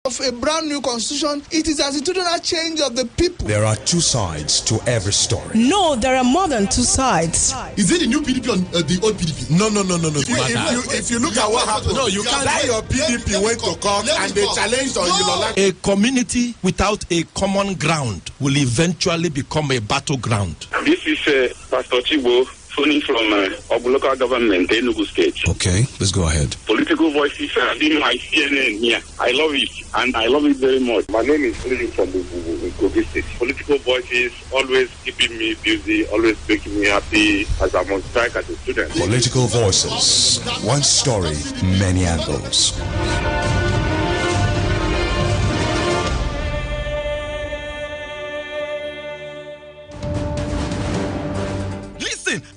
of a brand new constitution. It is attitudinal change of the people. There are two sides to every story. No, there are more than two sides. Is it the new PDP or the old PDP? No. If you look at what happened, you can't. That your PDP went to court and they challenged on Ilola. A community without a common ground will eventually become a battleground. This is Pastor Chibo phoning from Obu local government, Enugu State. Okay, let's go ahead. Political voices are being my CNN here. I love it, and I love it very much. My name is Lily from Kogi State. Political voices always keeping me busy, always making me happy as I'm on strike as a student. Political voices, one story, many angles.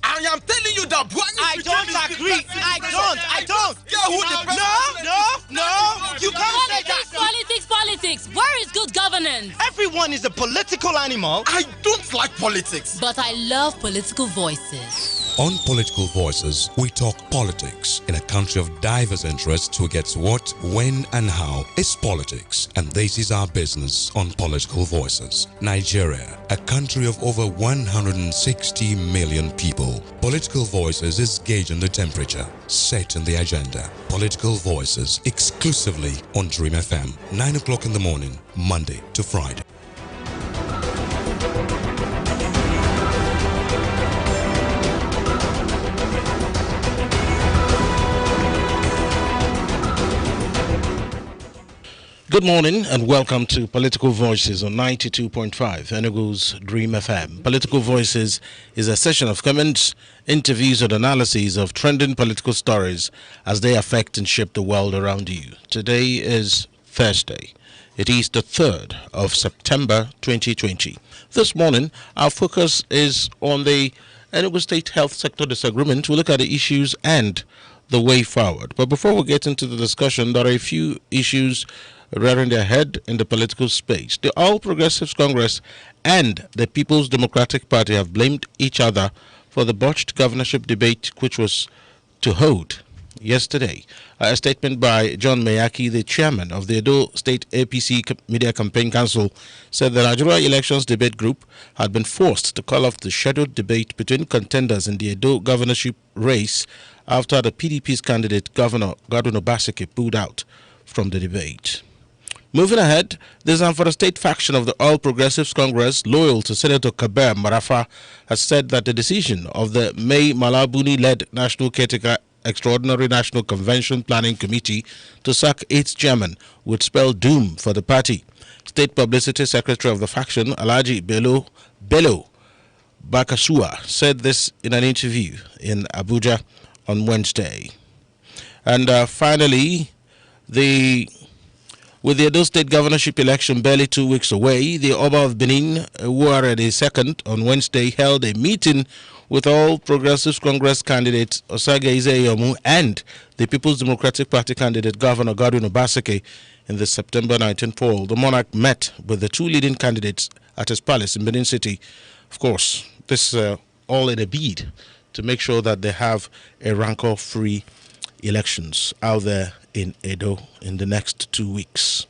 I am telling you that I don't agree. I don't. No. You can't say that. Politics. Where is good governance? Everyone is a political animal. I don't like politics. But I love political voices. On Political Voices, we talk politics. In a country of diverse interests, who gets what, when, and how is politics. And this is our business on Political Voices. Nigeria, a country of over 160 million people. Political Voices is gauging the temperature, setting the agenda. Political Voices exclusively on Dream FM, 9 o'clock in the morning, Monday to Friday. Good morning and welcome to Political Voices on 92.5 Enugu's Dream FM. Political Voices is a session of comments, interviews and analyses of trending political stories as they affect and shape the world around you. Today is Thursday. It is the 3rd of September 2020. This morning, our focus is on the Enugu State Health Sector Disagreement. We'll look at the issues and the way forward. But before we get into the discussion, there are a few issues rearing their head in the political space. The All Progressives Congress and the People's Democratic Party have blamed each other for the botched governorship debate which was to hold yesterday. A statement by John Mayaki, the chairman of the Edo State APC Media Campaign Council, said the Nigeria Elections Debate Group had been forced to call off the scheduled debate between contenders in the Edo governorship race after the PDP's candidate, Governor Godwin Obaseki, pulled out from the debate. Moving ahead, the Zamfara State faction of the All Progressives Congress, loyal to Senator Kabir Marafa, has said that the decision of the May Malabuni-led National Caretaker Extraordinary National Convention Planning Committee to sack its chairman would spell doom for the party. State Publicity Secretary of the faction, Alhaji Bello Bakasua, said this in an interview in Abuja on Wednesday. And finally, with the Edo State governorship election barely 2 weeks away, the Oba of Benin, Uware II, on Wednesday held a meeting with All Progressives Congress candidate Osage Izeyomu and the People's Democratic Party candidate Governor Godwin Obaseki in the September 19 poll. The monarch met with the two leading candidates at his palace in Benin City. Of course, this all in a bid to make sure that they have a rancor-free elections out there in Edo in the next 2 weeks.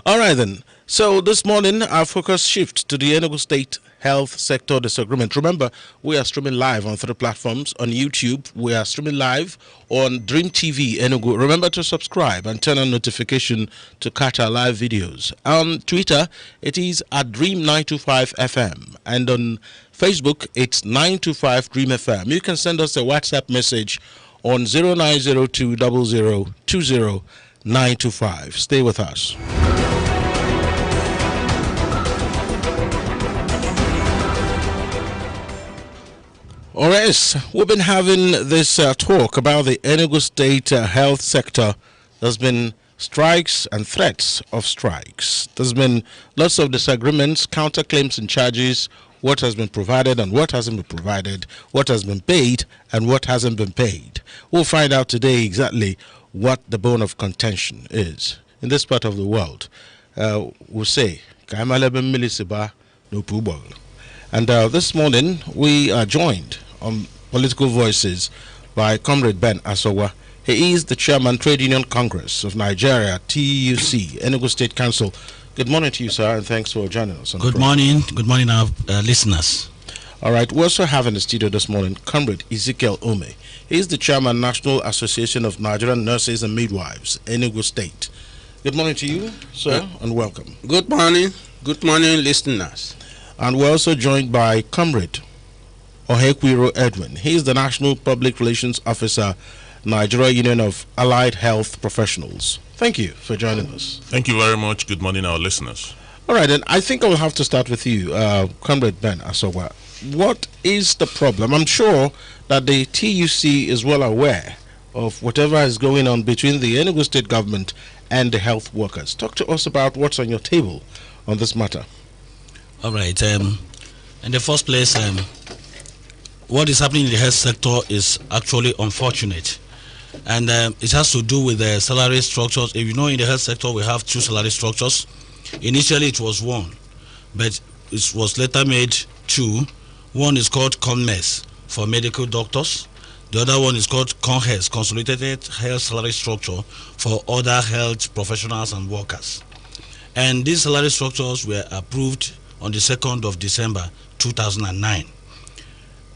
All right then. So this morning our focus shifts to the Enugu State Health Sector Disagreement. Remember, we are streaming live on 3 platforms. On YouTube, we are streaming live on Dream TV Enugu. Remember to subscribe and turn on notification to catch our live videos. On Twitter, it is at Dream925FM, and on Facebook, it's 925 Dream FM. You can send us a WhatsApp message on 0902 0020 925. Stay with us. All right, we've been having this talk about the Enugu State health sector. There's been strikes and threats of strikes. There's been lots of disagreements, counterclaims and charges, what has been provided and what hasn't been provided, what has been paid and what hasn't been paid. We'll find out today exactly what the bone of contention is. In this part of the world, we'll say, and this morning we are joined on Political Voices by Comrade Ben Asowa. He is the Chairman, Trade Union Congress of Nigeria, TUC, Enugu State Council. Good morning to you, sir, and thanks for joining us. Good morning. Good morning, our listeners. All right, we also have in the studio this morning Comrade Ezekiel Ume. He is the Chairman, National Association of Nigerian Nurses and Midwives, Enugu State. Good morning to you, sir, and welcome. Good morning. Good morning, listeners. And we're also joined by Comrade Ohekwiro Edwin. He is the National Public Relations Officer, Nigeria Union of Allied Health Professionals. Thank you for joining us. Thank you very much. Good morning, our listeners. All right, and I think I will have to start with you, Comrade Ben Asowa. What is the problem? I'm sure that the TUC is well aware of whatever is going on between the Enugu State government and the health workers. Talk to us about what's on your table on this matter. All right. In the first place, what is happening in the health sector is actually unfortunate. And it has to do with the salary structures. If you know, in the health sector, we have two salary structures. Initially, it was one, but it was later made two. One is called CONMES for medical doctors. The other one is called CONHES, Consolidated Health Salary Structure for other health professionals and workers. And these salary structures were approved on the 2nd of December 2009.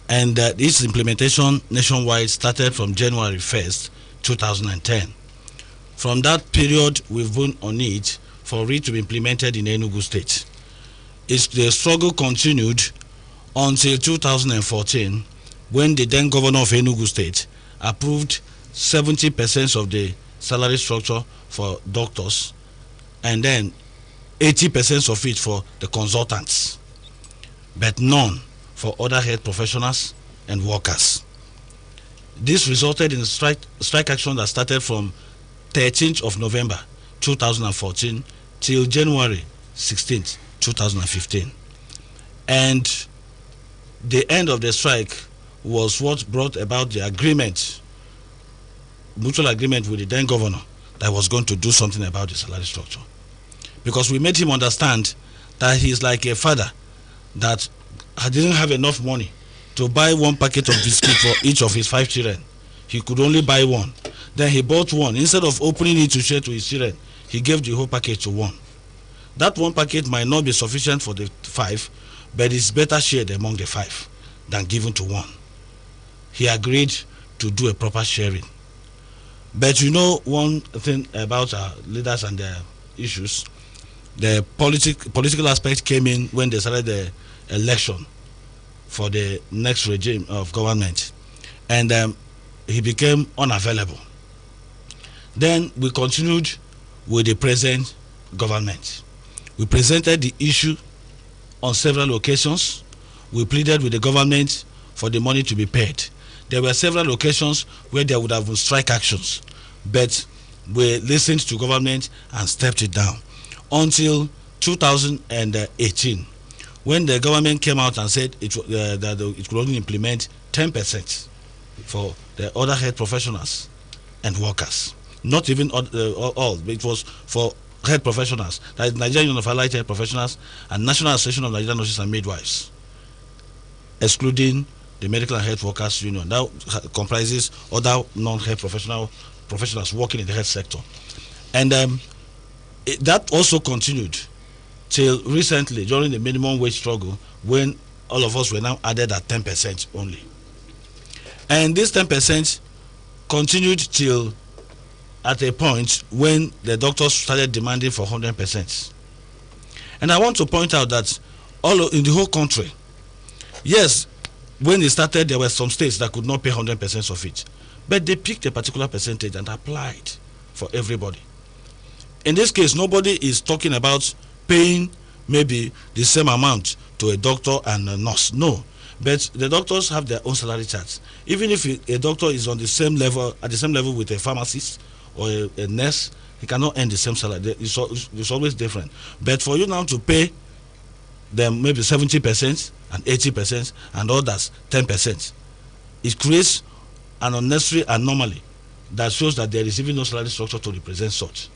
And its implementation nationwide started from January 1st, 2010. From that period, we've been on it for it to be implemented in Enugu State. The struggle continued until 2014, when the then governor of Enugu State approved 70% of the salary structure for doctors and then 80% of it for the consultants, but none for other health professionals and workers. This resulted in a strike action that started from 13th of November 2014 till January 16th, 2015. And the end of the strike was what brought about the agreement, mutual agreement with the then governor, that was going to do something about the salary structure. Because we made him understand that he's like a father that didn't have enough money to buy one packet of biscuit for each of his 5 children. He could only buy one. Then he bought one. Instead of opening it to share to his children, he gave the whole packet to one. That one packet might not be sufficient for the 5, but it's better shared among the 5 than given to one. He agreed to do a proper sharing. But you know one thing about our leaders and their issues, the political aspect came in when they started the election for the next regime of government, and he became unavailable. Then we continued with the present government. We presented the issue on several occasions. We pleaded with the government for the money to be paid. There were several occasions where there would have been strike actions, but we listened to government and stepped it down until 2018, when the government came out and said that it could only implement 10% for the other health professionals and workers. Not even all, but it was for health professionals, that is Nigerian Union of Allied Health Professionals and National Association of Nigerian Nurses and Midwives, excluding the Medical and Health Workers Union. That comprises other non-health professionals working in the health sector. And that also continued till recently, during the minimum wage struggle, when all of us were now added at 10% only. And this 10% continued till at a point when the doctors started demanding for 100%. And I want to point out that in the whole country, yes, when it started, there were some states that could not pay 100% of it, but they picked a particular percentage and applied for everybody. In this case, nobody is talking about paying maybe the same amount to a doctor and a nurse. No, but the doctors have their own salary charts. Even if a doctor is on the same level, at the same level with a pharmacist or a nurse, he cannot earn the same salary. It's always different. But for you now to pay them maybe 70% and 80% and others 10%, it creates an unnecessary anomaly that shows that there is even no salary structure to represent such.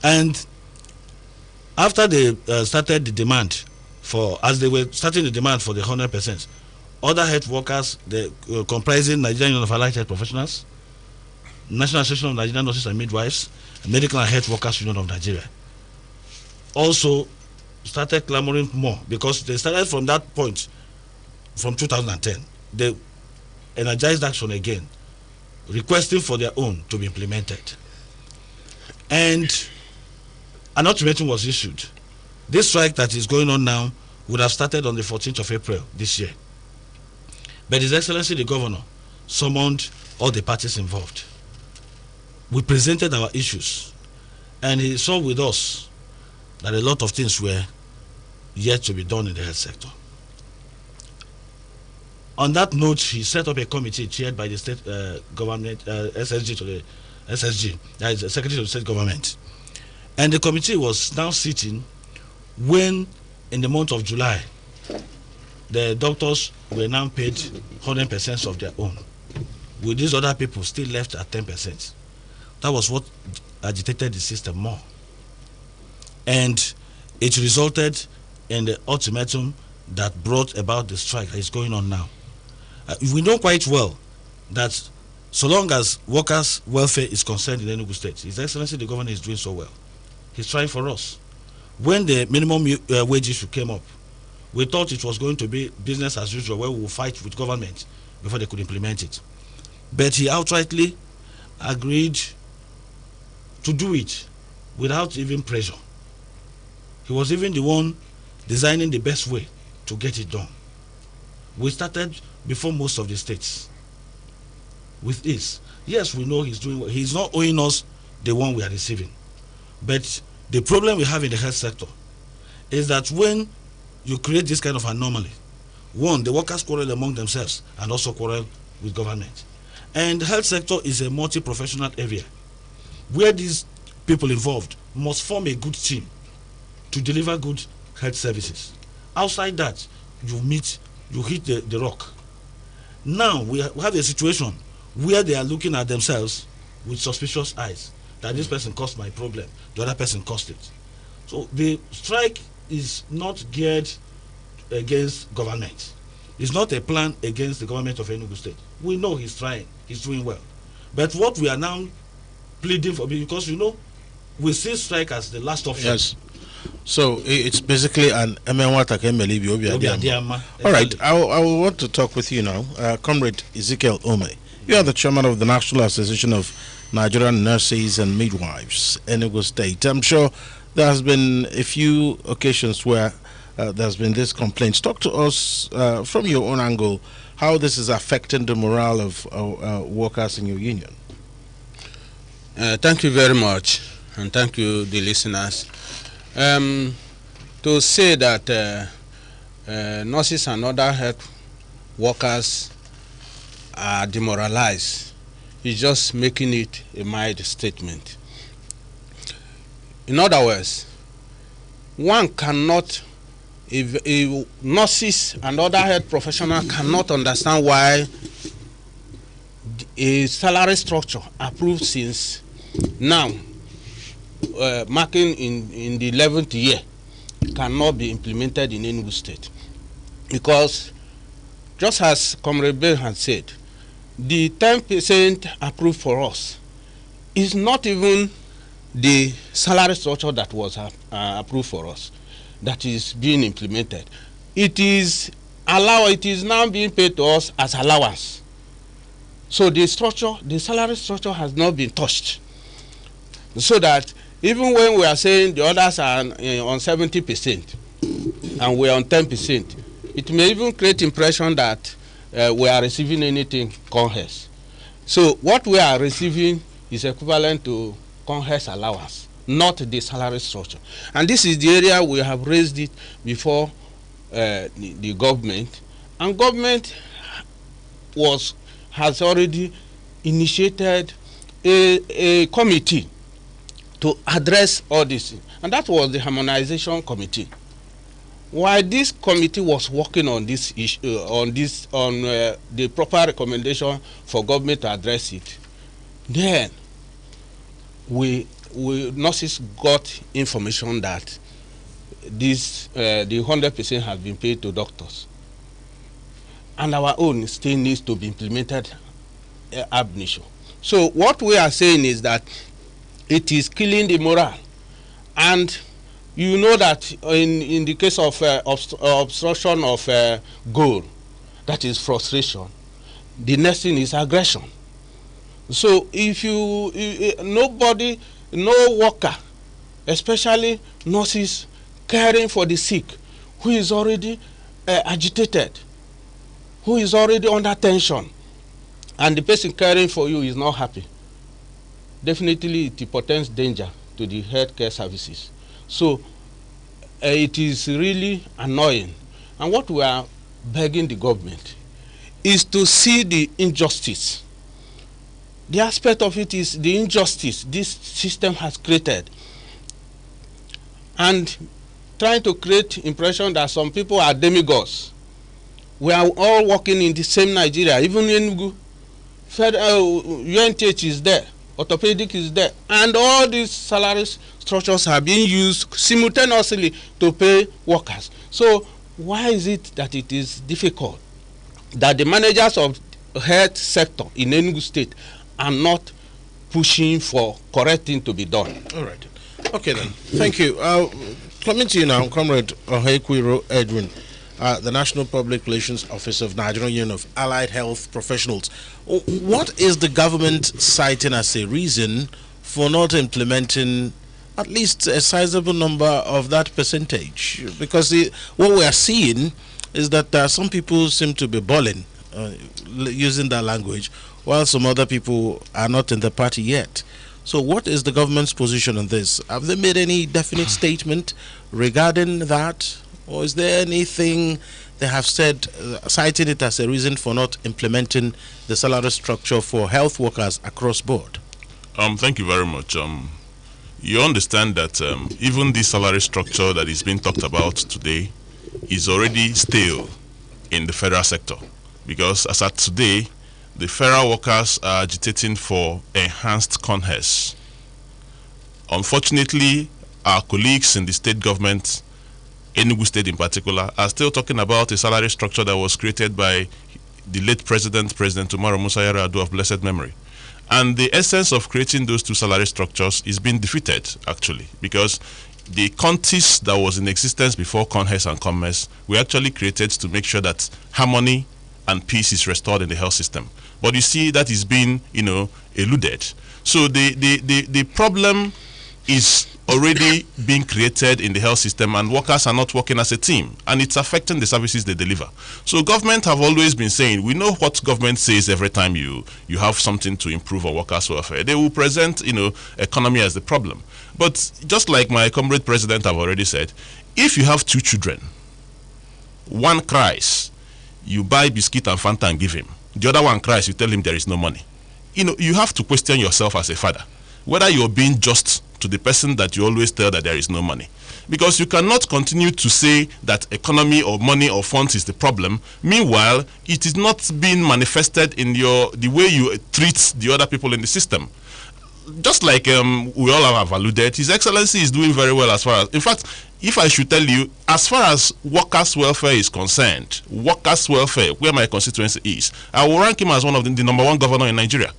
And after they started the demand as they were starting the demand for the 100%, other health workers, comprising Nigerian Union of Allied Health Professionals, National Association of Nigerian Nurses and Midwives, Medical and Health Workers Union of Nigeria, also started clamoring more, because they started from that point, from 2010. They energized action again, requesting for their own to be implemented. And an ultimatum was issued. This strike that is going on now would have started on the 14th of April this year. But His Excellency the Governor summoned all the parties involved. We presented our issues, and he saw with us that a lot of things were yet to be done in the health sector. On that note, he set up a committee chaired by the state government, SSG to the SSG, that is the Secretary of the State Government. And the committee was now sitting when, in the month of July, the doctors were now paid 100% of their own, with these other people still left at 10%. That was what agitated the system more. And it resulted in the ultimatum that brought about the strike that is going on now. We know quite well that so long as workers' welfare is concerned in Enugu State, His Excellency the Governor is doing so well. He's trying for us. When the minimum wage issue came up, we thought it was going to be business as usual, where we will fight with government before they could implement it. But he outrightly agreed to do it without even pressure. He was even the one designing the best way to get it done. We started before most of the states with this. Yes, we know he's doing well. He's not owing us the one we are receiving. But the problem we have in the health sector is that when you create this kind of anomaly, one, the workers quarrel among themselves and also quarrel with government. And the health sector is a multi-professional area where these people involved must form a good team to deliver good health services. Outside that, you hit the rock. Now we have a situation where they are looking at themselves with suspicious eyes, that this person caused my problem, the other person caused it. So the strike is not geared against government. It's not a plan against the government of Enugu State. We know he's trying, he's doing well. But what we are now pleading for, because we see strike as the last option. Yes. So it's basically an Emenwata Kemelibi Obiadiama. All right, I want to talk with you now. Comrade Ezekiel Ome. You are the chairman of the National Association of Nigerian Nurses and Midwives, Enugu State. I'm sure there has been a few occasions where there's been this complaints. Talk to us from your own angle how this is affecting the morale of workers in your union. Thank you very much, and thank you, the listeners. To say that nurses and other health workers are demoralized is just making it a mild statement. In other words, one cannot, if nurses and other health professionals cannot understand why a salary structure approved since now, marking in the 11th year, cannot be implemented in Enugu State. Because, just as Comrade Bell had said, the 10% approved for us is not even the salary structure that was approved for us, that is being implemented. It is now being paid to us as allowance. So the salary structure has not been touched. So that even when we are saying the others are on 70% and we are on 10%, it may even create impression that we are receiving anything CONHES. So what we are receiving is equivalent to CONHES allowance, not the salary structure. And this is the area we have raised it before the government, and government has already initiated a committee to address all this, and that was the harmonization committee. While this committee was working on this issue, on the proper recommendation for government to address it, then nurses got information that this the 100% has been paid to doctors, and our own still needs to be implemented ab initio. So what we are saying is that it is killing the morale. And you know that in the case of obstruction of goal, that is frustration, the next thing is aggression. So if nobody, no worker, especially nurses caring for the sick, who is already agitated, who is already under tension, and the person caring for you is not happy, definitely it portends danger to the healthcare services. So it is really annoying. And what we are begging the government is to see the injustice. The aspect of it is the injustice this system has created, and trying to create impression that some people are demigods. We are all working in the same Nigeria. Even Enugu, UNTH is there, orthopedic is there, and all these salary structures are being used simultaneously to pay workers. So why is it that it is difficult that the managers of health sector in Enugu State are not pushing for correct thing to be done? All right. Okay then. Thank you. Coming to you now, Comrade Ohekwiro Edwin, the National Public Relations Officer of Nigerian Union of Allied Health Professionals. What is the government citing as a reason for not implementing at least a sizable number of that percentage? Because what we are seeing is that some people seem to be balling, using that language, while some other people are not in the party yet. So what is the government's position on this? Have they made any definite statement regarding that? Or is there anything they have said, citing it as a reason for not implementing the salary structure for health workers across board? Thank you very much. You understand that even the salary structure that is being talked about today is already stale in the federal sector. Because as at today, the federal workers are agitating for enhanced CONHES. Unfortunately, our colleagues in the state government, Enugu State in particular, are still talking about a salary structure that was created by the late President Umaru Musa Yar'Adua of blessed memory. And the essence of creating those two salary structures is being defeated, actually, because the CONTIS that was in existence before CONHES and COMMES were actually created to make sure that harmony and peace is restored in the health system. But you see that is being, eluded. So the problem is already being created in the health system, and workers are not working as a team, and it's affecting the services they deliver. So government have always been saying, we know what government says every time you have something to improve on workers' welfare. They will present, economy as the problem. But just like my comrade president have already said, if you have two children, one cries, you buy biscuit and Fanta and give him. The other one cries, you tell him there is no money. You have to question yourself as a father, whether you're being just to the person that you always tell that there is no money. Because you cannot continue to say that economy or money or funds is the problem. Meanwhile, it is not being manifested in the way you treat the other people in the system. Just like we all have alluded, His Excellency is doing very well as far as, in fact, if I should tell you, as far as workers' welfare is concerned, workers' welfare, where my constituency is, I will rank him as one of the number one governor in Nigeria.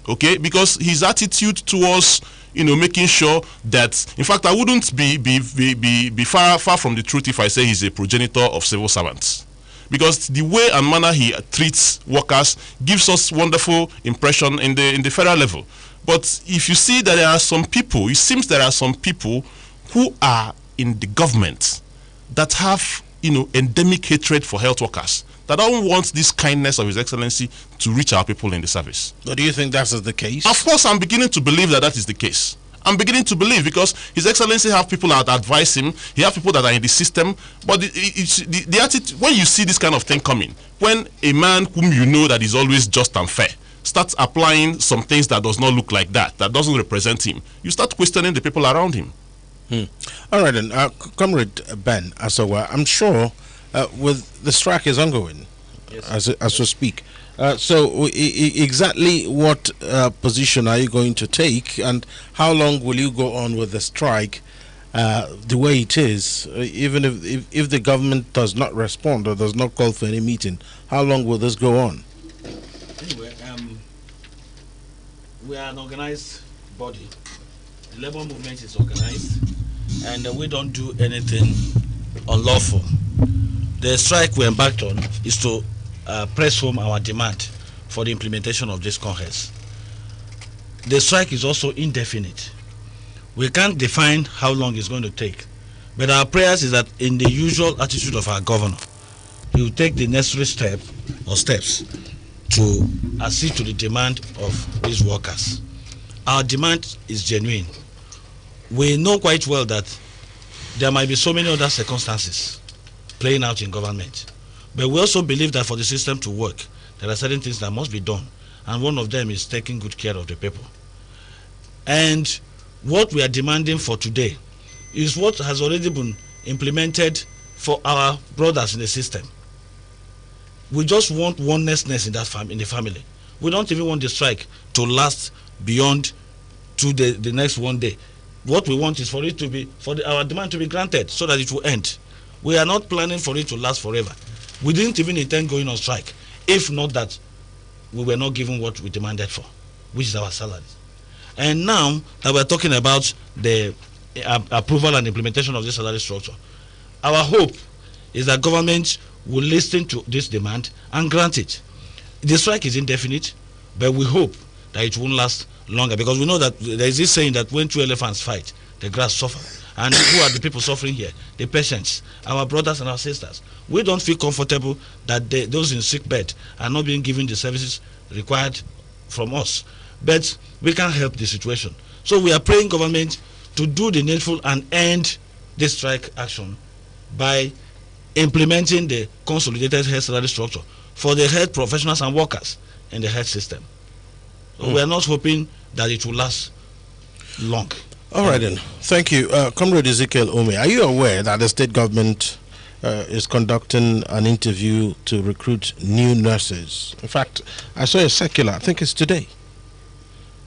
Okay, because his attitude towards making sure that, in fact, I wouldn't be far from the truth if I say he's a progenitor of civil servants, because the way and manner he treats workers gives us wonderful impression in the federal level. But if you see that there are some people, it seems there are some people who are in the government that have endemic hatred for health workers, that don't want this kindness of His Excellency to reach our people in the service. But do you think that is the case? Of course, I'm beginning to believe that is the case. I'm beginning to believe, because His Excellency have people that advise him, he have people that are in the system. But the attitude, when you see this kind of thing coming, when a man whom you know that is always just and fair starts applying some things that does not look like that doesn't represent him, you start questioning the people around him. All right then, Comrade Ben Asawa, I'm sure with the strike is ongoing, yes, as we speak. So exactly what position are you going to take, and how long will you go on with the strike the way it is, even if the government does not respond or does not call for any meeting? How long will this go on? Anyway, with the strike is ongoing, as we speak. So exactly what position are you going to take, and how long will you go on with the strike the way it is, even if the government does not respond or does not call for any meeting? How long will this go on? All we are an organized body. The labor movement is organized, and we don't do anything unlawful. The strike we embarked on is to press home our demand for the implementation of this congress. The strike is also indefinite. We can't define how long it's going to take, but our prayers is that in the usual attitude of our governor, he will take the necessary steps to accede to the demand of these workers. Our demand is genuine. We know quite well that there might be so many other circumstances playing out in government, but we also believe that for the system to work, there are certain things that must be done, and one of them is taking good care of the people. And what we are demanding for today is what has already been implemented for our brothers in the system. We just want oneness in the family. We don't even want the strike to last beyond to the next one day. What we want is for it to be our demand to be granted so that it will end. We are not planning for it to last forever. We didn't even intend going on strike, if not that we were not given what we demanded for, which is our salaries. And now that we're talking about the approval and implementation of this salary structure, our hope is that government will listen to this demand and grant it. The strike is indefinite, but we hope that it won't last longer, because we know that there is this saying that when two elephants fight, the grass suffers. And who are the people suffering here? The patients, our brothers and our sisters. We don't feel comfortable that those in sick bed are not being given the services required from us. But we can help the situation. So we are praying government to do the needful and end this strike action by implementing the consolidated health salary structure for the health professionals and workers in the health system. So we are not hoping that it will last long. All right then. Thank you. Comrade Ezekiel Ome, are you aware that the state government is conducting an interview to recruit new nurses? In fact, I saw a circular, I think it's today.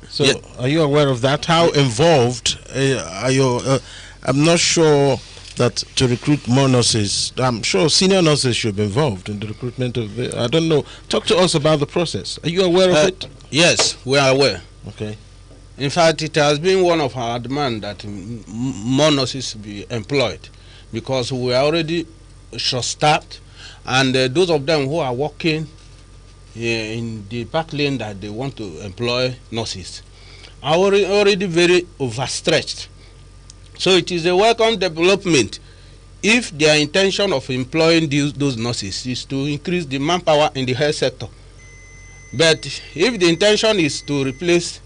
So are you aware of that? How involved are you? I'm not sure that to recruit more nurses, I'm sure senior nurses should be involved in the recruitment of I don't know. Talk to us about the process. Are you aware of it? Yes, we are aware. Okay. In fact, it has been one of our demands that more nurses be employed, because we are already short-staffed, and those of them who are working in the back lane that they want to employ nurses are already very overstretched. So it is a welcome development if their intention of employing those nurses is to increase the manpower in the health sector. But if the intention is to replace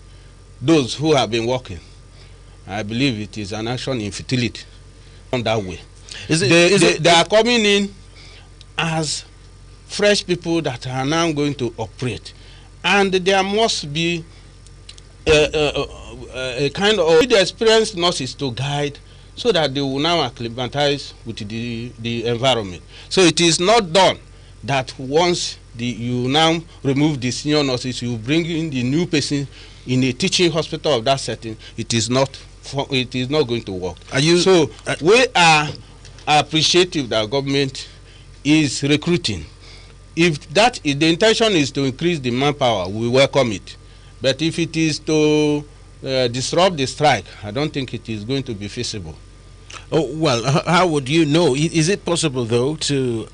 those who have been working, I believe it is an action in futility on that way. They are coming in as fresh people that are now going to operate, and there must be a kind of experienced nurses to guide, so that they will now acclimatize with the environment. So it is not done that once you now remove the senior nurses, you bring in the new person in a teaching hospital of that setting. It is not going to work. So we are appreciative that government is recruiting. If the intention is to increase the manpower, we welcome it. But if it is to disrupt the strike, I don't think it is going to be feasible. Oh, well, how would you know? Is it possible, though, to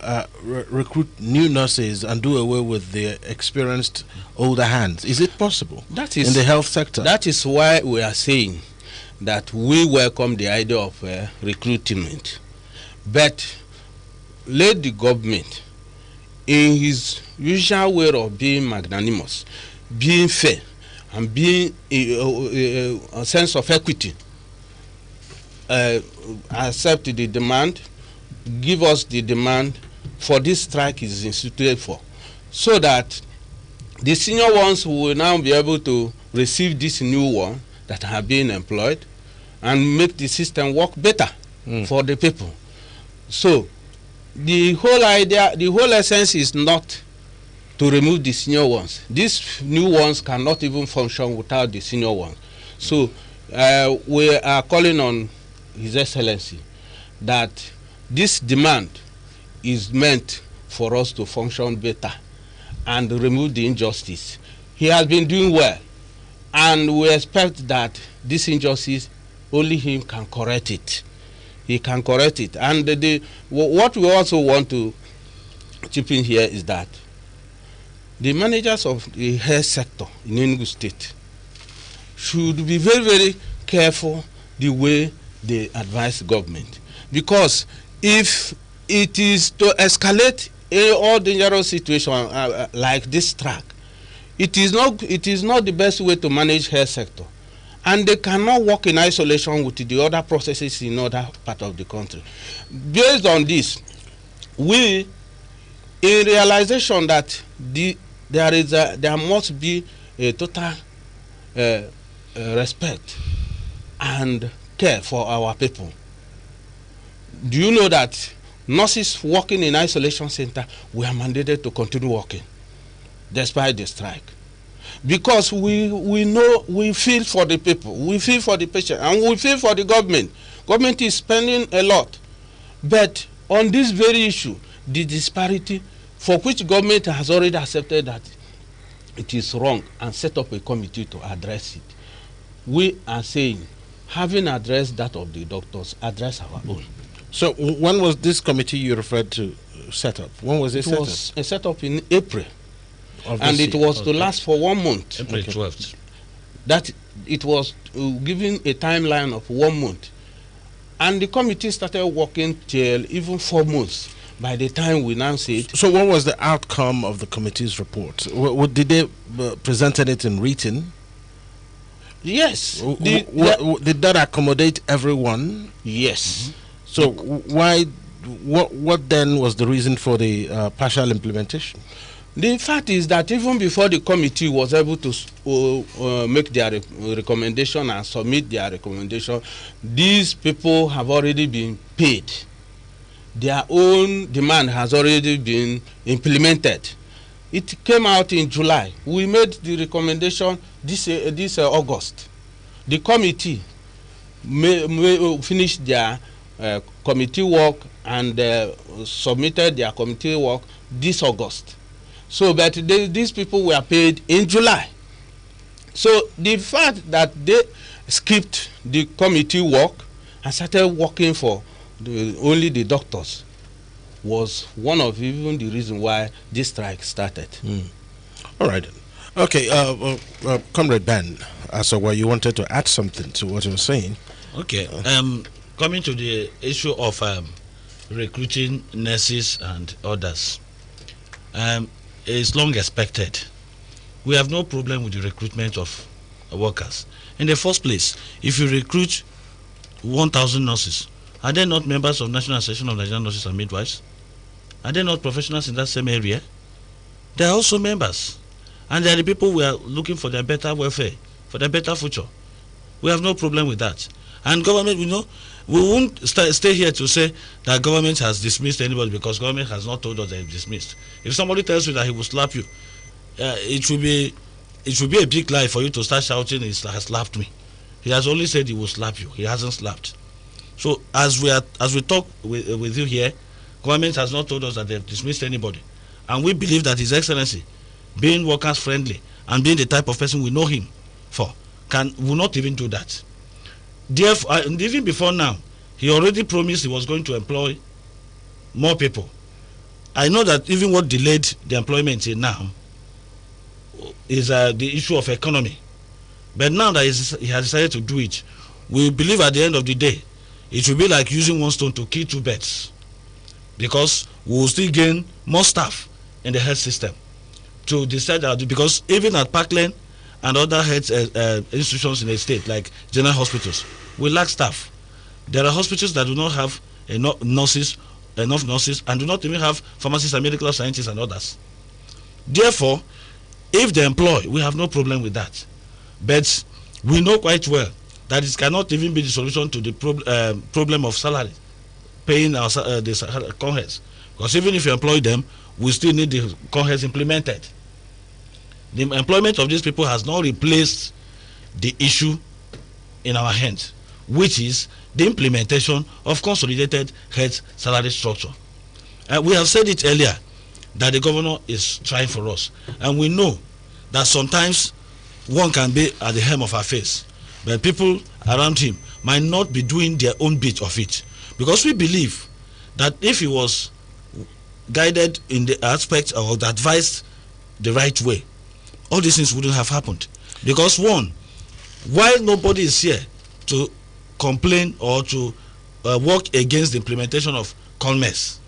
recruit new nurses and do away with the experienced older hands? Is it possible in the health sector? That is why we are saying that we welcome the idea of recruitment. But let the government, in his usual way of being magnanimous, being fair, and being a sense of equity, accept the demand, give us the demand for this strike is instituted for, so that the senior ones will now be able to receive this new one that have been employed and make the system work better for the people. So the whole idea, the whole essence is not to remove the senior ones. These new ones cannot even function without the senior ones. So we are calling on His Excellency that this demand is meant for us to function better and remove the injustice. He has been doing well, And we expect that this injustice, only him can correct it. He can correct it. And what we also want to chip in here is that the managers of the health sector in Enugu State should be very, very careful the way they advise government. Because if it is to escalate all dangerous situations like this track, it is not the best way to manage health sector. And they cannot work in isolation with the other processes in other part of the country. Based on this, we, in realization that there must be a total respect and care for our people. Do you know that nurses working in isolation center we are mandated to continue working despite the strike? Because we know, we feel for the people, we feel for the patient, and we feel for the government. Government is spending a lot. But on this very issue, the disparity for which government has already accepted that it is wrong and set up a committee to address it, we are saying, having addressed that of the doctors, address our own. So when was this committee you referred to set up? When was it set up? It was set up in April. And it was to last for 1 month. April 12th. That it was given a timeline of 1 month. And the committee started working till even 4 months by the time we now said. So what was the outcome of the committee's report? Did they present it in written? Yes. Did that accommodate everyone? Yes. So what then was the reason for the partial implementation? The fact is that even before the committee was able to make their recommendation and submit their recommendation, these people have already been paid. Their own demand has already been implemented. It came out in July. We made the recommendation this August. The committee finished their committee work and submitted their committee work this August. So that these people were paid in July. So the fact that they skipped the committee work and started working for only the doctors was one of even the reasons why this strike started. All right. Okay, Comrade Ben, so you wanted to add something to what you were saying. Okay. Coming to the issue of recruiting nurses and others. Is long expected. We have no problem with the recruitment of workers. In the first place, if you recruit 1,000 nurses, are they not members of National Association of Nigerian Nurses and Midwives? Are they not professionals in that same area? They are also members. And they are the people we are looking for their better welfare, for their better future. We have no problem with that. And government, we won't stay here to say that government has dismissed anybody because government has not told us they've dismissed. If somebody tells you that he will slap you, it should be a big lie for you to start shouting he has slapped me. He has only said he will slap you. He hasn't slapped. So as we talk with you here, government has not told us that they've dismissed anybody, and we believe that His Excellency, being workers friendly and being the type of person we know him for, will not even do that. Therefore, and even before now, he already promised he was going to employ more people. I know that even what delayed the employment in now is the issue of economy. But now that he has decided to do it, we believe at the end of the day, it will be like using one stone to kill two birds, because we will still gain more staff in the health system to decide that, because even at Parkland and other health institutions in the state, like general hospitals, we lack staff. There are hospitals that do not have enough nurses, and do not even have pharmacists and medical scientists and others. Therefore, if they employ, we have no problem with that. But we know quite well that it cannot even be the solution to the problem of salary, paying the conheads. Because even if you employ them, we still need the conheads implemented. The employment of these people has not replaced the issue in our hands, which is the implementation of consolidated health salary structure. We have said it earlier that the governor is trying for us, and we know that sometimes one can be at the hem of affairs, but people around him might not be doing their own bit of it. Because we believe that if he was guided in the aspect or advised the right way, all these things wouldn't have happened. Because one, while nobody is here to complain or to work against the implementation of CONMES,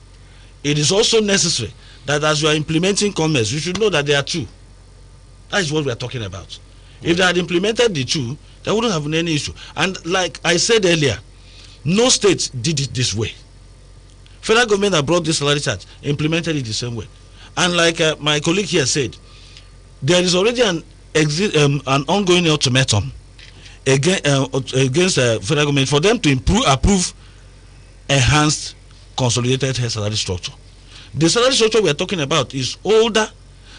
it is also necessary that as you are implementing CONMES, you should know that there are two. That is what we are talking about. If they had implemented the two, there wouldn't have been any issue. And like I said earlier, no state did it this way. Federal government that brought this salary chart implemented it the same way. And like my colleague here said, there is already an ongoing ultimatum against federal government for them to approve enhanced consolidated health salary structure. The salary structure we are talking about is older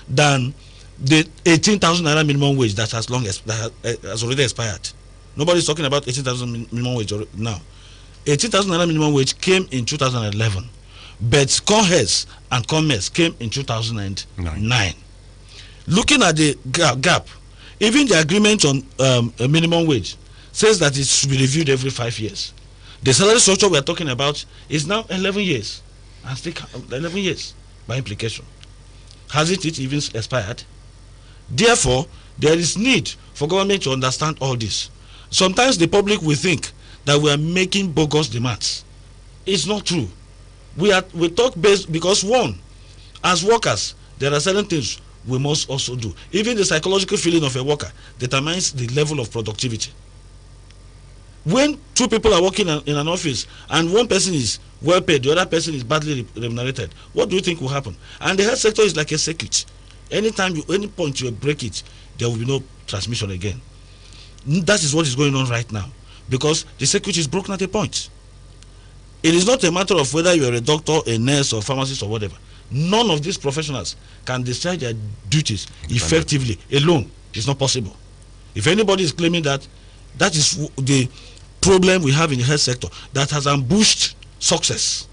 than the 18,000 naira minimum wage that has already expired. Nobody is talking about 18,000 minimum wage now. 18,000 naira minimum wage came in 2011, but CONHES and CONMES came in 2009. Looking at the gap, even the agreement on a minimum wage says that it should be reviewed every 5 years. The salary structure we are talking about is now 11 years, and still 11 years by implication. Hasn't it even expired? Therefore, there is need for government to understand all this. Sometimes the public will think that we are making bogus demands. It's not true. We talk based because one, as workers, there are certain things we must also do. Even the psychological feeling of a worker determines the level of productivity. When two people are working in an office and one person is well paid, the other person is badly remunerated, what do you think will happen? And the health sector is like a circuit. Any point you break it, there will be no transmission again. That is what is going on right now, because the circuit is broken at a point. It is not a matter of whether you are a doctor, a nurse, or pharmacist, or whatever. None of these professionals can discharge their duties effectively alone. It's not possible. If anybody is claiming that, that is the problem we have in the health sector that has ambushed success.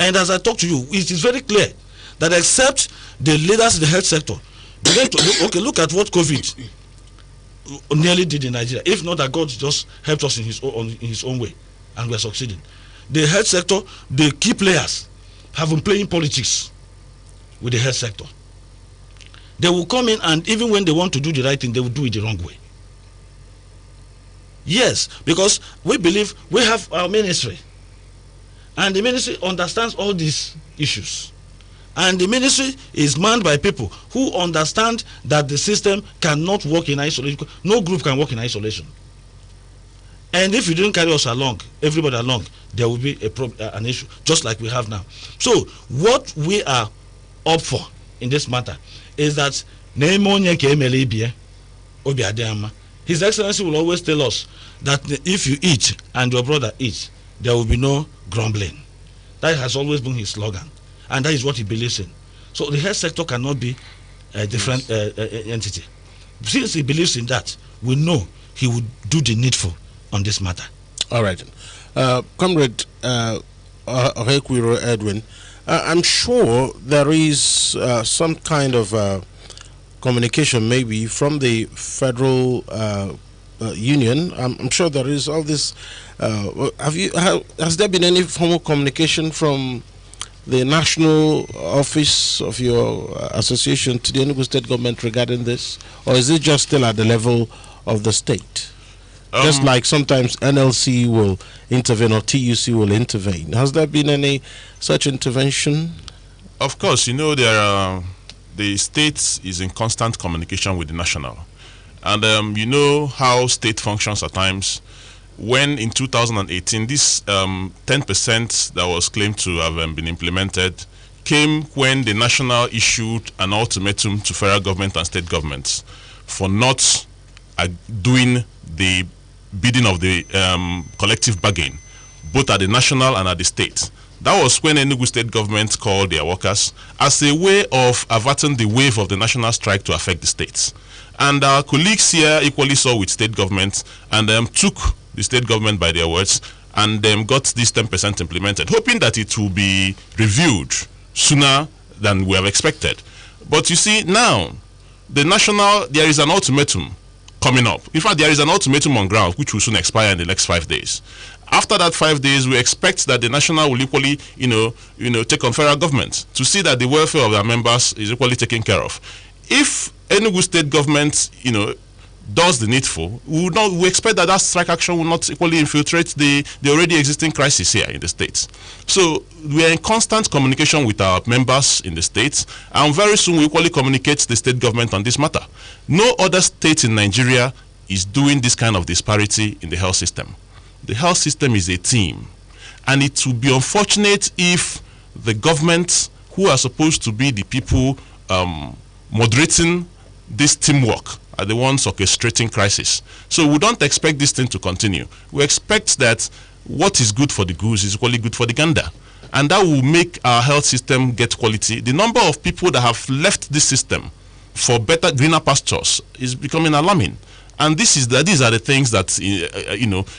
And as I talk to you, it is very clear that except the leaders in the health sector, look at what COVID nearly did in Nigeria. If not that God just helped us in his own way, and we are succeeding. The health sector, the key players have been playing politics with the health sector. They will come in, and even when they want to do the right thing, they will do it the wrong way. Yes, because we believe we have our ministry, and the ministry understands all these issues. And the ministry is manned by people who understand that the system cannot work in isolation. No group can work in isolation. And if you didn't carry us along, everybody along, there will be an issue, just like we have now. So, what we are up for in this matter is that His Excellency will always tell us that if you eat and your brother eats, there will be no grumbling. That has always been his slogan, and that is what he believes in. So the health sector cannot be a different entity. Since he believes in that, we know he would do the needful on this matter. All right. Comrade Ohekwiro Edwin, I'm sure there is some kind of communication maybe from the federal union. I'm sure there is all this. Has there been any formal communication from the national office of your association to the Enugu state government regarding this, or is it just still at the level of the state? Just like sometimes NLC will intervene or TUC will intervene. Has there been any such intervention? Of course, the state is in constant communication with the national. And you know how state functions at times. When in 2018, this 10% that was claimed to have been implemented came when the national issued an ultimatum to federal government and state governments for not doing the bidding of the collective bargain, both at the national and at the state. That was when Enugu state government called their workers as a way of averting the wave of the national strike to affect the states. And our colleagues here equally saw with state government and took the state government by their words and got this 10% implemented, hoping that it will be reviewed sooner than we have expected. But you see, now, there is an ultimatum coming up. In fact, there is an ultimatum on ground which will soon expire in the next 5 days. After that 5 days, we expect that the national will equally, take on federal government to see that the welfare of their members is equally taken care of. If Enugu state government, does the needful, we expect that strike action will not equally infiltrate the already existing crisis here in the states. So we are in constant communication with our members in the states, and very soon we equally communicate to the state government on this matter. No other state in Nigeria is doing this kind of disparity in the health system. The health system is a team, and it would be unfortunate if the government, who are supposed to be the people moderating this teamwork, are the ones orchestrating crisis. So we don't expect this thing to continue. We expect that what is good for the goose is equally good for the gander, and that will make our health system get quality. The number of people that have left this system for better, greener pastures is becoming alarming, and these are the things that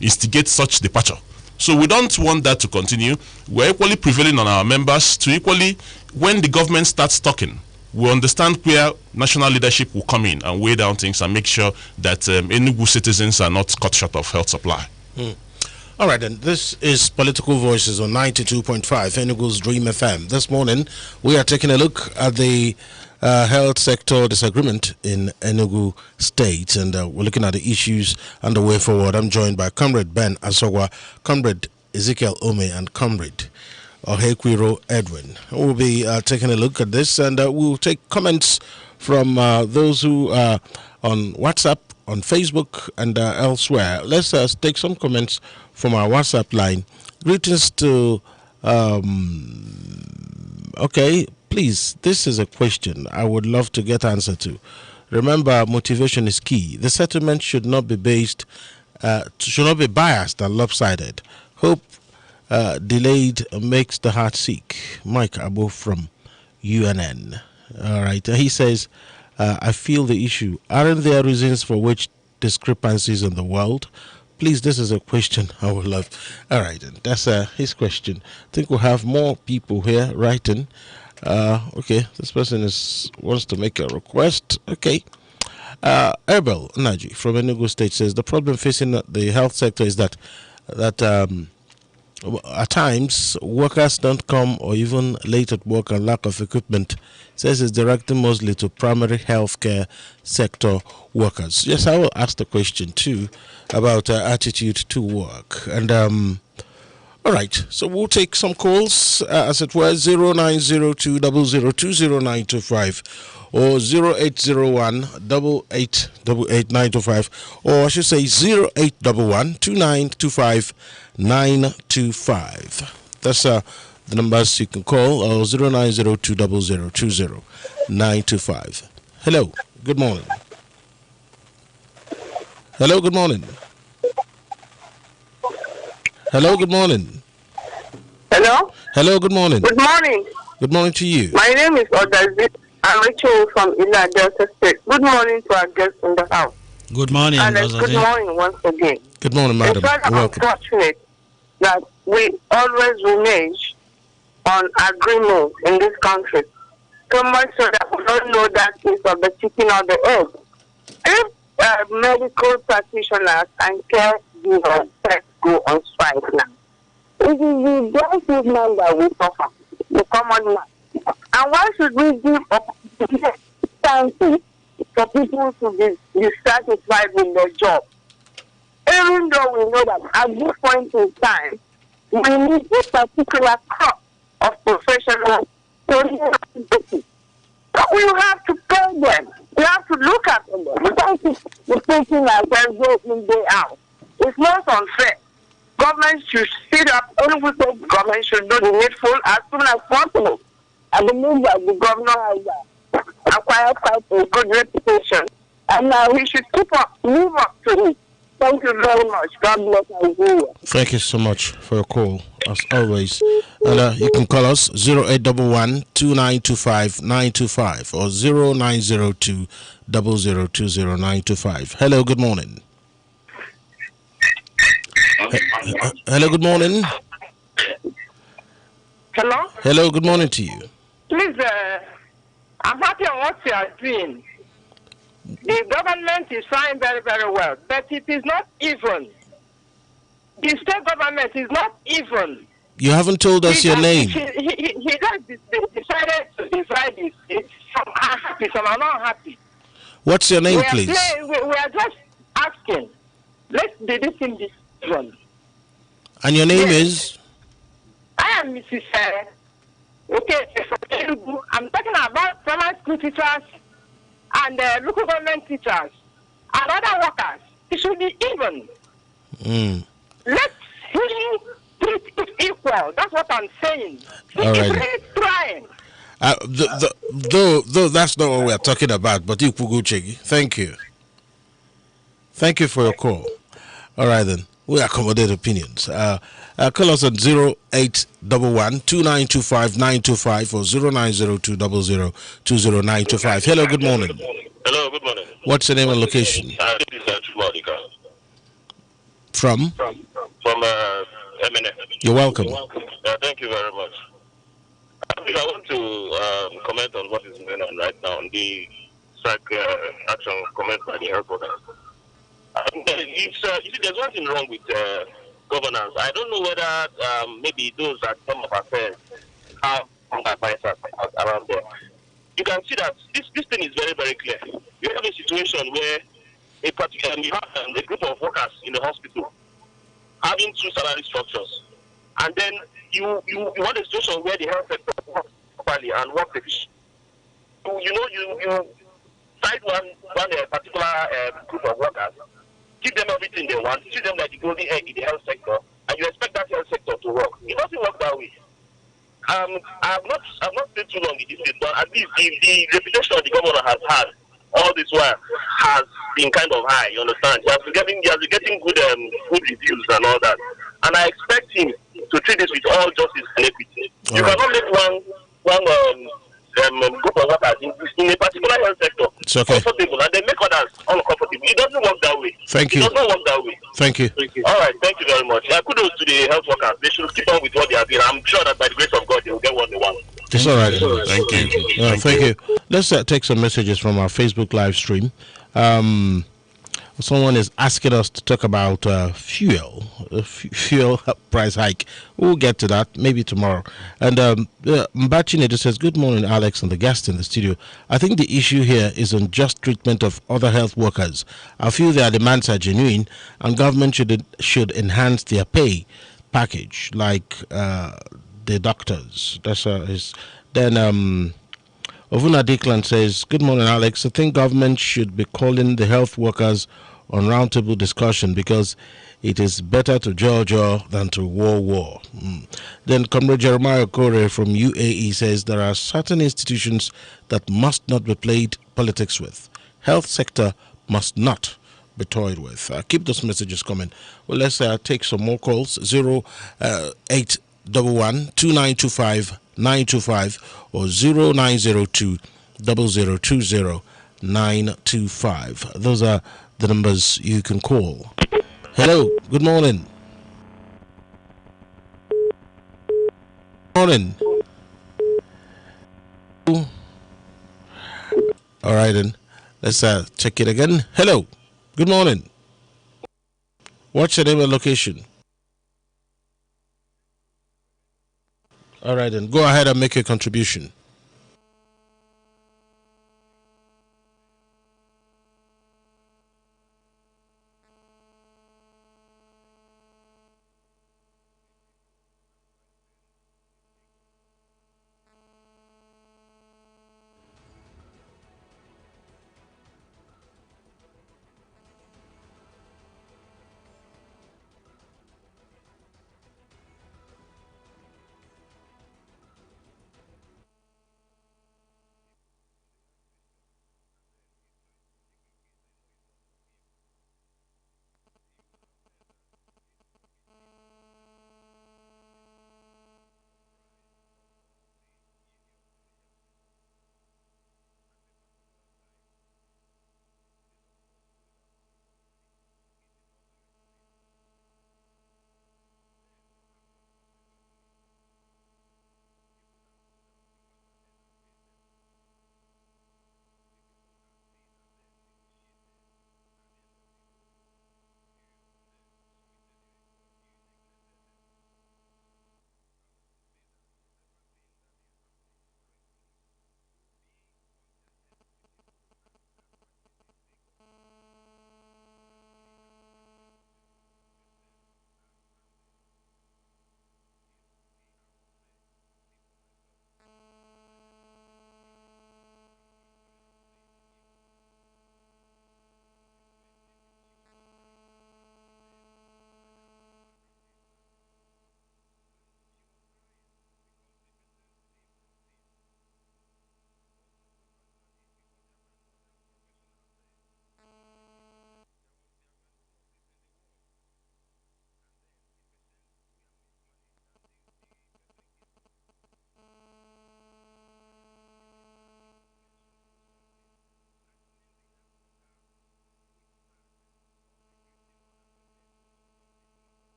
instigate such departure. So we don't want that to continue. We're equally prevailing on our members to equally, when the government starts talking, we understand where national leadership will come in and weigh down things and make sure that Enugu citizens are not cut short of health supply. All right, then. This is Political Voices on 92.5 Enugu's Dream FM. This morning, we are taking a look at the health sector disagreement in Enugu State, and we're looking at the issues and the way forward. I'm joined by Comrade Ben Asogwa, Comrade Ezekiel Ome, and Comrade Ohekwiro Edwin. We'll be taking a look at this, and we'll take comments from those who are on WhatsApp, on Facebook, and elsewhere. Let's take some comments from our WhatsApp line. Greetings to okay, please, this is a question I would love to get answer to. Remember, motivation is key. The settlement should not be biased and lopsided. Hope delayed makes the heart sick. Mike Abo from UNN. All right. He says, I feel the issue. Aren't there reasons for which discrepancies in the world? Please, this is a question I would love. All right. That's his question. I think we'll have more people here writing. Okay. This person wants to make a request. Okay. Erbel Naji from Enugu State says, the problem facing the health sector is that at times workers don't come or even late at work and lack of equipment. Says it's directed mostly to primary healthcare sector workers. Yes, I will ask the question too about attitude to work. And all right, so we'll take some calls as it was 0902002095 or 0801-8888-925, or I should say 0811-2925-925. That's the numbers you can call, or 0902002095. Hello, good morning. Hello, good morning. Hello, good morning. Hello? Hello, good morning. Good morning. Good morning to you. My name is Odazi. I'm Rachel from Ila Delta State. Good morning to our guests in the house. Good morning, and good morning once again. Good morning, madam. It's very unfortunate that we always renege on agreement in this country. So much so that we don't know that case of the chicken or the egg. If medical practitioners and caregivers go on strike now, it is the basic man that we suffer, the common man. And why should we give opportunity for people to be dissatisfied with their job? Even though we know that at this point in time, we need this particular crop of professionals to be. But we have to pay them. We have to look at them. We can't keep thinking ourselves day in, day out. It's not unfair. Government should sit up. Only government should do the needful as soon as possible. I believe that the governor has acquired quite a good reputation, and now he should live up to it. Thank you very much. God bless Nigeria. Thank you so much for your call, as always. And you can call us 0811-2925-925 or 0902-0020-925. Hello, good morning. Hello, good morning. Hello? Hello, good morning to you. Please, I'm happy on what you are doing. The government is trying very, very well, but it is not even. The state government is not even. You haven't told us your name. He just decided to divide it. Some are happy, some are not happy. What's your name, please? We are just asking. Let's do this in this one. And your name is? I am Mrs. From Enugu. I'm talking about primary school teachers and local government teachers and other workers. It should be even. Let's treat it equal. That's what I'm saying. All right. Really trying. Though that's not what we're talking about, but thank you. Thank you for your call. All right then, we accommodate opinions. Call us at 0811-2925-925 or 0902-0020-925. Hello, good morning. Hello, good morning. What's the name and location? This is From? From MNF. You're welcome. Thank you very much. I want to comment on what is going on right now on the strike action comment by the health workers. You see, there's one thing wrong with governance. I don't know whether maybe those at some of our friends have advisors around there. You can see that this thing is very, very clear. You have a situation where you have a group of workers in the hospital having two salary structures, and then you want a situation where the health sector works properly and works efficiently. You cite one particular group of workers, give them everything they want, treat them like the golden egg in the health sector, and you expect that health sector to work. It doesn't work that way. I've not stayed too long in this state, but at least the reputation the governor has had all this while has been kind of high. You understand? He has been getting good reviews and all that, and I expect him to treat this with all justice and equity. You cannot make one group of workers in a particular health sector comfortable, and they make others uncomfortable. It doesn't work that way. Thank you. It doesn't work that way. Thank you. All right, thank you very much. Kudos to the health workers. They should keep on with what they are doing. I'm sure that by the grace of God, they will get what they want. It's all right. Thank you. Thank you. Let's take some messages from our Facebook live stream. Someone is asking us to talk about fuel price hike. We'll get to that maybe tomorrow. And Mbachinede says, good morning, Alex, and the guest in the studio. I think the issue here is unjust treatment of other health workers. I feel their demands are genuine, and government should enhance their pay package, like the doctors. That's his. Then Ovuna Declan says, good morning, Alex. I think government should be calling the health workers on roundtable discussion because it is better to jaw than to war. Then Comrade Jeremiah Kore from UAE says there are certain institutions that must not be played politics with. Health sector must not be toyed with. Keep those messages coming. Well, let's take some more calls. 0811-2925-925 or 0902-0020-925. Those are the numbers you can call. Hello, good morning. Morning. All right, then. Let's check it again. Hello, good morning. What's your name and location? All right, then. Go ahead and make your contribution.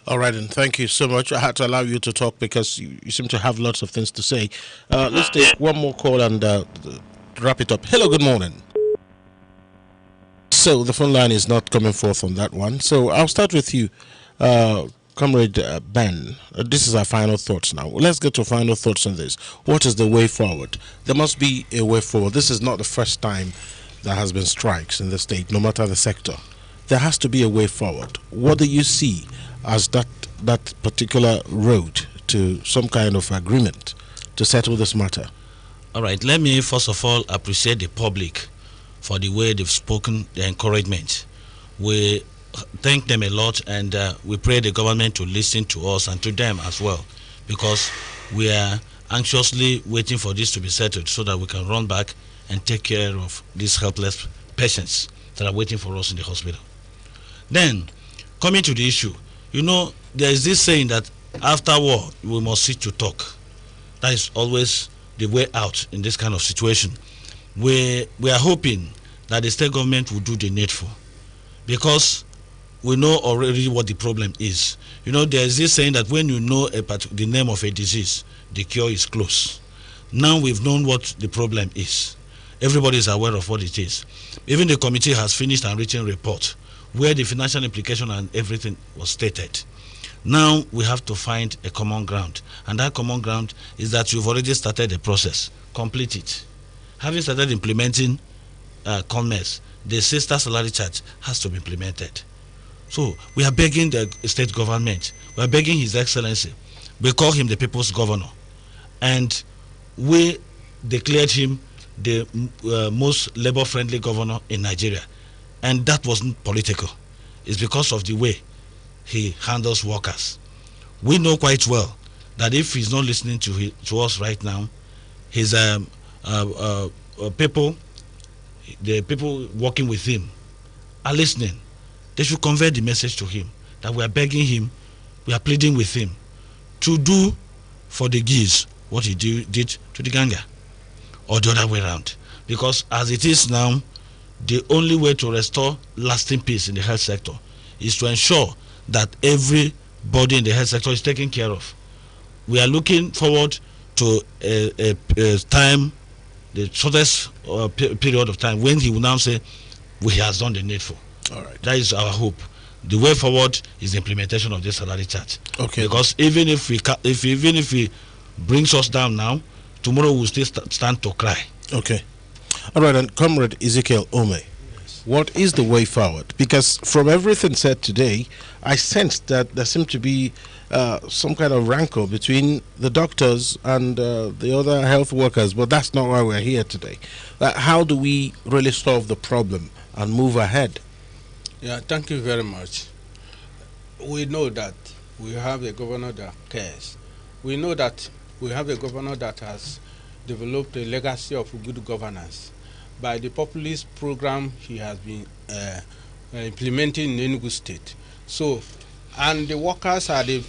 All right, and thank you so much. I had to allow you to talk because you seem to have lots of things to say. Let's take one more call and wrap it up. Hello, good morning. So the phone line is not coming forth on that one. So I'll start with you, Comrade Ben. This is our final thoughts now. Let's get to final thoughts on this. What is the way forward? There must be a way forward. This is not the first time there has been strikes in the state, no matter the sector. There has to be a way forward. What do you see as that particular road to some kind of agreement to settle this matter? All right, let me first of all appreciate the public for the way they've spoken, their encouragement. We thank them a lot, and we pray the government to listen to us and to them as well, because we are anxiously waiting for this to be settled so that we can run back and take care of these helpless patients that are waiting for us in the hospital. Then, coming to the issue, there is this saying that after war, we must sit to talk. That is always the way out in this kind of situation. We are hoping that the state government will do the needful, because we know already what the problem is. There is this saying that when you know the name of a disease, the cure is close. Now we've known what the problem is. Everybody is aware of what it is. Even the committee has finished and written a report where the financial implication and everything was stated. Now we have to find a common ground, and that common ground is that you've already started the process. Complete it. Having started implementing commerce, the sister salary charge has to be implemented. So we are begging the state government, we are begging His Excellency. We call him the People's Governor, and we declared him the most labor-friendly governor in Nigeria. And that wasn't political. It's because of the way he handles workers. We know quite well that if he's not listening to us right now, his people, the people working with him, are listening. They should convey the message to him that we are begging him, we are pleading with him to do for the geese what he did to the Ganga, or the other way around. Because as it is now, the only way to restore lasting peace in the health sector is to ensure that everybody in the health sector is taken care of. We are looking forward to a time, the shortest period of time, when he will now say, he has done the needful. All right. That is our hope. The way forward is the implementation of this salary chart. Okay. Because even if he brings us down now, tomorrow we'll still stand to cry. Okay. All right, and Comrade Ezekiel Ome, what is the way forward? Because from everything said today, I sensed that there seemed to be some kind of rancor between the doctors and the other health workers, but that's not why we're here today. How do we really solve the problem and move ahead? Yeah, thank you very much. We know that we have a governor that cares. We know that we have a governor that has developed a legacy of good governance by the populist program he has been implementing in Enugu State. So, and the workers are the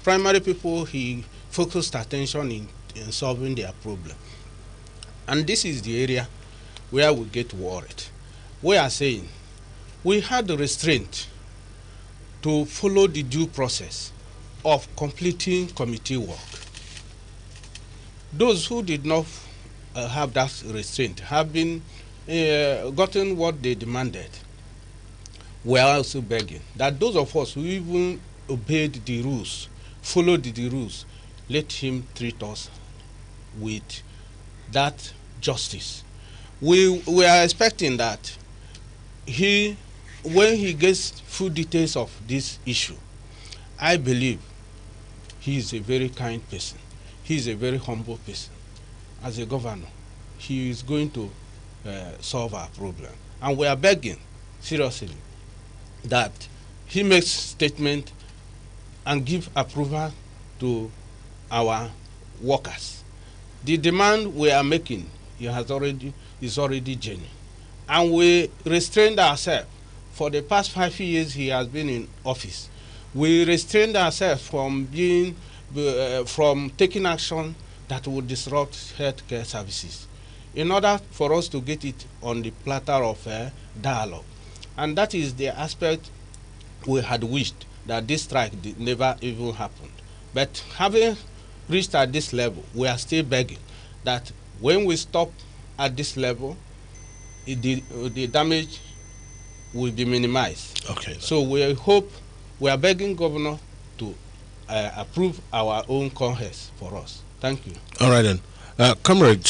primary people he focused attention in solving their problem. And this is the area where we get worried. We are saying we had the restraint to follow the due process of completing committee work. Those who did not have that restraint have been gotten what they demanded. We are also begging that those of us who even obeyed the rules, followed the rules, let him treat us with that justice. We are expecting that when he gets full details of this issue, I believe he is a very kind person. He is a very humble person. As a governor, he is going to solve our problem. And we are begging, seriously, that he makes statement and give approval to our workers. The demand we are making is already genuine. And we restrained ourselves. For the past 5 years he has been in office, we restrained ourselves from taking action that would disrupt healthcare services in order for us to get it on the platter of dialogue. And that is the aspect we had wished that this strike never even happened. But having reached at this level, we are still begging that when we stop at this level, the damage will be minimized. Okay. So we are begging Governor to approve our own contest for us. Thank you. All right then. Comrade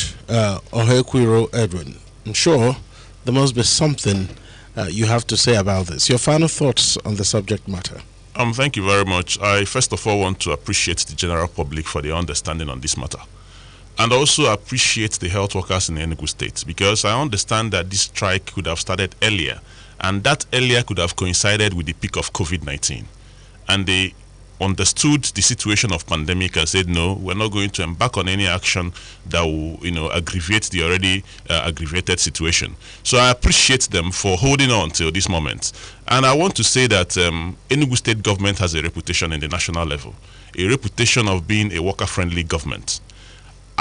Ohekwiro Edwin, I'm sure there must be something you have to say about this. Your final thoughts on the subject matter. Thank you very much. I first of all want to appreciate the general public for their understanding on this matter. And also appreciate the health workers in Enugu State, because I understand that this strike could have started earlier, and that earlier could have coincided with the peak of COVID-19. And they understood the situation of pandemic and said, no, we're not going to embark on any action that will, aggravate the already aggravated situation. So I appreciate them for holding on till this moment. And I want to say that Enugu State government has a reputation in the national level, a reputation of being a worker-friendly government.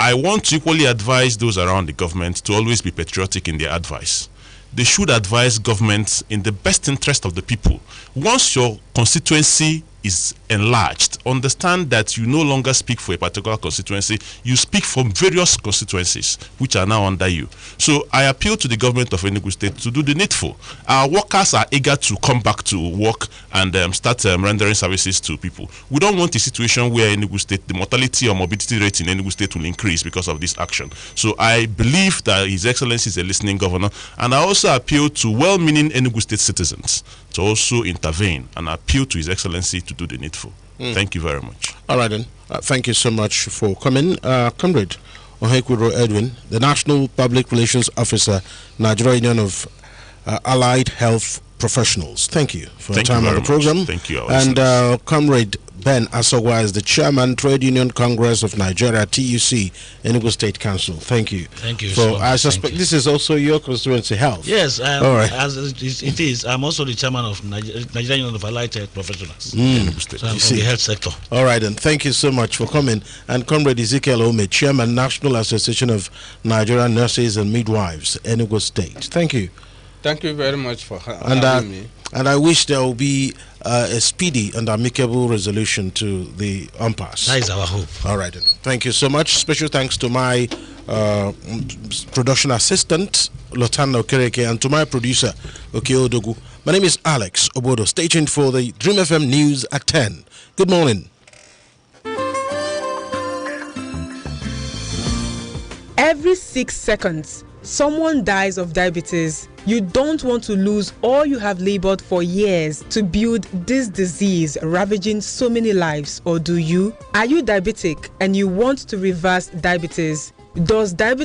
I want to equally advise those around the government to always be patriotic in their advice. They should advise governments in the best interest of the people. Once your constituency is enlarged, understand that you no longer speak for a particular constituency, you speak for various constituencies which are now under you. So I appeal to the government of Enugu State to do the needful. Our workers are eager to come back to work and start rendering services to people. We don't want a situation where Enugu State, the mortality or morbidity rate in Enugu State will increase because of this action. So I believe that His Excellency is a listening governor, and I also appeal to well-meaning Enugu State citizens to also intervene and appeal to His Excellency to do the needful. Thank you very much. All right then. Thank you so much for coming. Comrade Ohekwiro Edwin, the National Public Relations Officer, Nigeria Union of Allied Health Professionals. Thank you for your time on the program. Thank you. And Comrade Ben Asogwa is the Chairman, Trade Union Congress of Nigeria, TUC, Enugu State Council. Thank you. Thank you. So I suspect this is also your constituency, health. Yes, all right. As it is. I'm also the Chairman of Nigerian Union of Allied Health Professionals. So I'm from the health sector. All right, and thank you so much for coming. And Comrade Ezekiel Ome, Chairman, National Association of Nigerian Nurses and Midwives, Enugu State. Thank you. Thank you very much for having me. And I wish there will be a speedy and amicable resolution to the impasse. That is our hope. All right, then. Thank you so much. Special thanks to my production assistant, Lotana Okereke, and to my producer, Okeo Dogu. My name is Alex Obodo. Stay tuned for the Dream FM News at 10. Good morning. Every 6 seconds, someone dies of diabetes. You don't want to lose all you have labored for years to build this disease ravaging so many lives, or do you? Are you diabetic and you want to reverse diabetes? Does diabetes